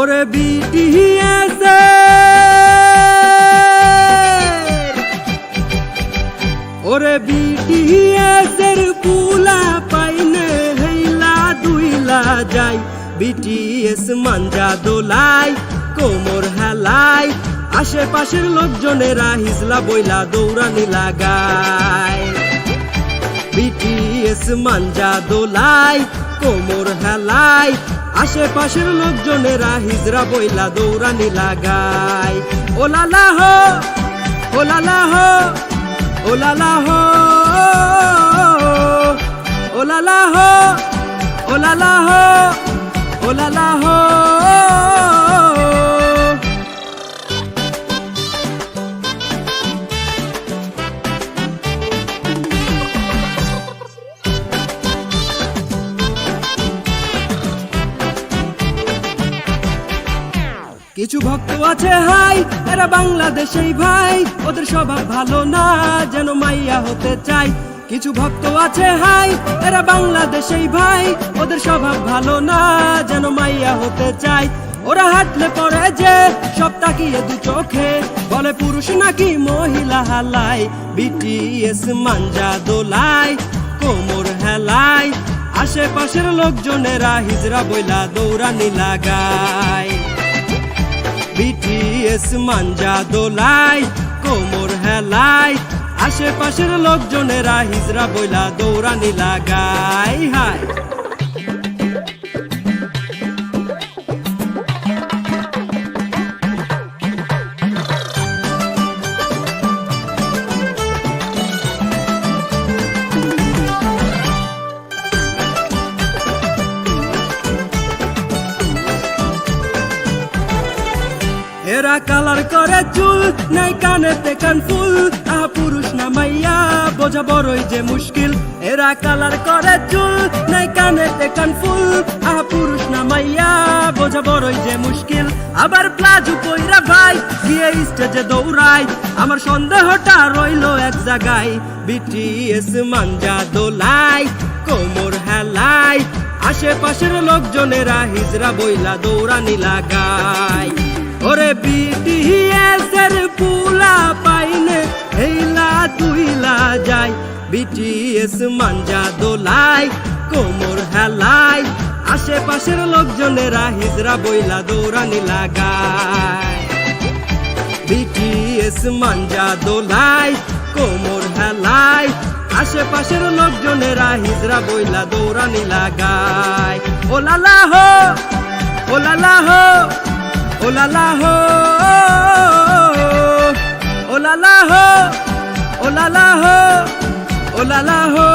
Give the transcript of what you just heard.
ওরে বিটিএস ওরে বিটিএস এর পুলা পাইনে হেইলা দুইলা যাই বিটিএস মাঞ্জা দোলাই কোমর হেলাই আশেপাশের লোকজনেরা হিজলা বইলা দৌড়ানি লাগায় বিটিএস মাঞ্জা দোলাই কোমর হেলাই আশেপাশের লোকজনেরা হিজরা বইলা দৌড়ানি লাগায় ওলালা হো ওলালা হো ওলালা হো ওলালা হো ওলালা হো ওলালা হো কিছু ভক্ত আছে হাই এরা বাংলাদেশেই ভাই ওদের স্বভাব ভালো না যেন মাইয়া হতে চাই কিছু ভক্ত আছে হাই এরা বাংলাদেশেই ভাই ওদের স্বভাব ভালো না যেন মাইয়া হতে চাই ওরা হাঁটলে পড়ে যে সব তাকিয়ে দু চোখে বলে পুরুষ নাকি মহিলা হালাই বিটিএস মাঞ্জা দোলাই কোমর হেলাই আশেপাশের লোকজনেরা হিজরা বইলা দৌড়ানি লাগায় বিটিএস মাঞ্জা দোলাই কোমর হেলাই আশেপাশের লোকজনেরা হিজরা বইলা দৌড়ানি লাগায় হায় এরা কালার করে চুল নাই কানেতে কানফুল আহা পুরুষ না মাইয়া বোঝা বড়ই যে মুশকিল এরা কালার করে চুল নাই কানেতে কানফুল আহা পুরুষ না মাইয়া বোঝা বড়ই যে মুশকিল আবার প্লাজো কইরা ভাই গিয়ে স্টেজে দৌড়াই আমার সন্দেহটা রইলো এক জায়গায় বিটিএস মাঞ্জা দোলাই কোমর হেলাই আশেপাশের লোকজনেরা হিজরা বইলা দৌড়ানি লাগায় ওরে বিটিএস এর পুলা পাইনে হেইলা দুইলা যাই বিটিএস মাঞ্জা দোলাই কোমর হেলাই আশেপাশের লোকজনেরা হিজরা বইলা দৌড়ানি লাগায় বিটিএস মাঞ্জা দোলাই কোমর হেলাই আশেপাশের লোকজনেরা হিজরা বইলা দৌড়ানি লাগায় ওলালা হো ওলালা হো ওলালা হো ওলালা হো ওলালা হো ওলালা হো